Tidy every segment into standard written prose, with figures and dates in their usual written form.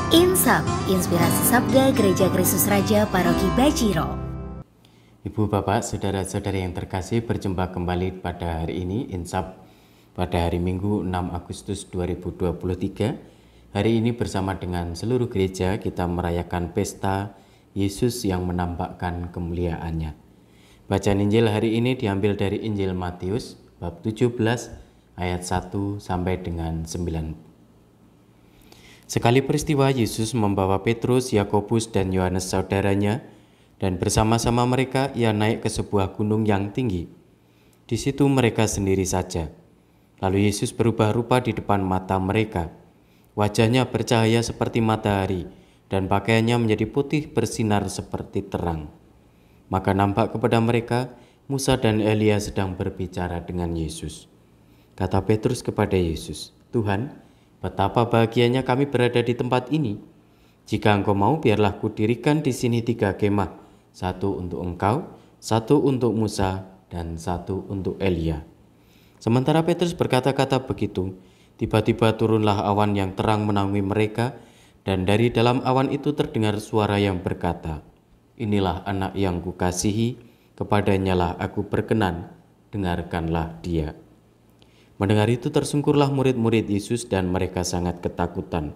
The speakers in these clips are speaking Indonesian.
Insap, Inspirasi Sabda Gereja Kristus Raja Paroki Bajiro. Ibu, Bapak, Saudara-saudari yang terkasih, berjumpa kembali pada hari ini, Insap, pada hari Minggu 6 Agustus 2023. Hari ini bersama dengan seluruh gereja kita merayakan pesta Yesus yang menampakkan kemuliaannya. Bacaan Injil hari ini diambil dari Injil Matius, bab 17, ayat 1 sampai dengan 9. Sekali peristiwa Yesus membawa Petrus, Yakobus, dan Yohanes saudaranya, dan bersama-sama mereka ia naik ke sebuah gunung yang tinggi. Di situ mereka sendiri saja. Lalu Yesus berubah rupa di depan mata mereka. Wajahnya bercahaya seperti matahari, dan pakaiannya menjadi putih bersinar seperti terang. Maka nampak kepada mereka Musa dan Elia sedang berbicara dengan Yesus. Kata Petrus kepada Yesus, "Tuhan, betapa bahagianya kami berada di tempat ini. Jika Engkau mau, biarlah kudirikan di sini 3 kemah, 1 untuk Engkau, 1 untuk Musa, dan 1 untuk Elia." Sementara Petrus berkata-kata begitu, tiba-tiba turunlah awan yang terang menaungi mereka, dan dari dalam awan itu terdengar suara yang berkata, "Inilah anak yang kukasihi, kepadanyalah aku berkenan, dengarkanlah dia." Mendengar itu tersungkurlah murid-murid Yesus dan mereka sangat ketakutan.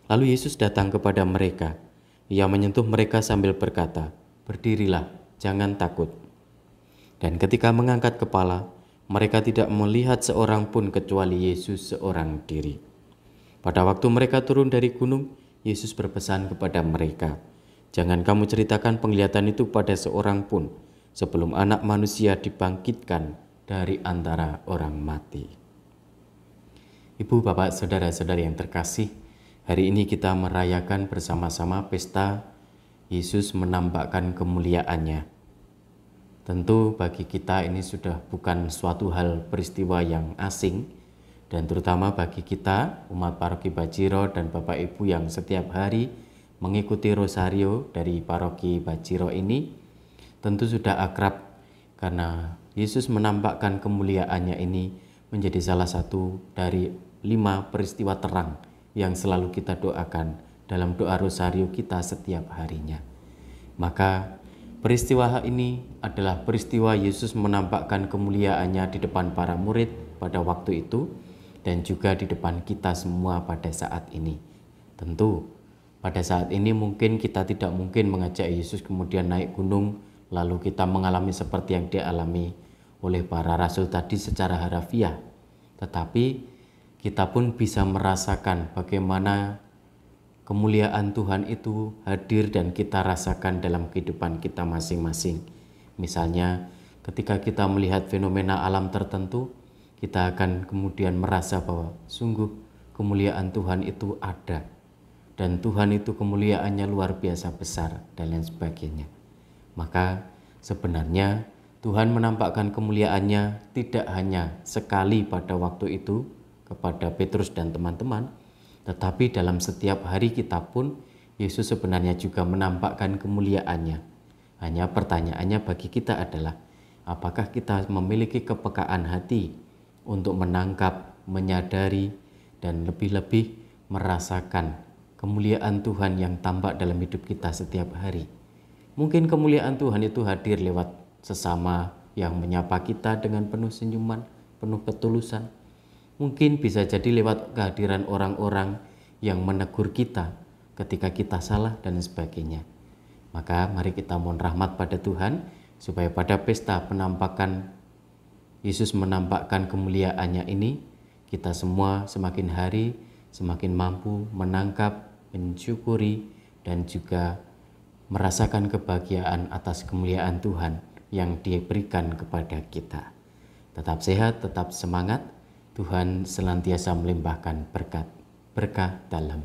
Lalu Yesus datang kepada mereka. Ia menyentuh mereka sambil berkata, "Berdirilah, jangan takut." Dan ketika mengangkat kepala, mereka tidak melihat seorang pun kecuali Yesus seorang diri. Pada waktu mereka turun dari gunung, Yesus berpesan kepada mereka, "Jangan kamu ceritakan penglihatan itu pada seorang pun, sebelum Anak Manusia dibangkitkan dari antara orang mati." Ibu, Bapak, Saudara-saudari yang terkasih, hari ini kita merayakan bersama-sama pesta Yesus menampakkan kemuliaannya. Tentu bagi kita ini sudah bukan suatu hal peristiwa yang asing, dan terutama bagi kita umat Paroki Bajiro dan Bapak Ibu yang setiap hari mengikuti rosario dari Paroki Bajiro ini, tentu sudah akrab karena Yesus menampakkan kemuliaannya ini menjadi salah satu dari 5 peristiwa terang yang selalu kita doakan dalam doa rosario kita setiap harinya. Maka peristiwa ini adalah peristiwa Yesus menampakkan kemuliaannya di depan para murid pada waktu itu dan juga di depan kita semua pada saat ini. Tentu pada saat ini mungkin kita tidak mungkin mengajak Yesus kemudian naik gunung lalu kita mengalami seperti yang dialami oleh para rasul tadi secara harafiah. Tetapi kita pun bisa merasakan bagaimana kemuliaan Tuhan itu hadir dan kita rasakan dalam kehidupan kita masing-masing. Misalnya ketika kita melihat fenomena alam tertentu, kita akan kemudian merasa bahwa sungguh kemuliaan Tuhan itu ada. Dan Tuhan itu kemuliaannya luar biasa besar dan lain sebagainya. Maka sebenarnya Tuhan menampakkan kemuliaannya tidak hanya sekali pada waktu itu kepada Petrus dan teman-teman, tetapi dalam setiap hari kita pun Yesus sebenarnya juga menampakkan kemuliaannya. Hanya pertanyaannya bagi kita adalah apakah kita memiliki kepekaan hati untuk menangkap, menyadari, dan lebih-lebih merasakan kemuliaan Tuhan yang tampak dalam hidup kita setiap hari. Mungkin kemuliaan Tuhan itu hadir lewat sesama yang menyapa kita dengan penuh senyuman, penuh ketulusan. Mungkin bisa jadi lewat kehadiran orang-orang yang menegur kita ketika kita salah dan sebagainya. Maka mari kita mohon rahmat pada Tuhan supaya pada pesta penampakan Yesus menampakkan kemuliaannya ini, kita semua semakin hari semakin mampu menangkap, mensyukuri, dan juga merasakan kebahagiaan atas kemuliaan Tuhan yang diberikan kepada kita. Tetap sehat, tetap semangat. Tuhan senantiasa melimpahkan berkat dalam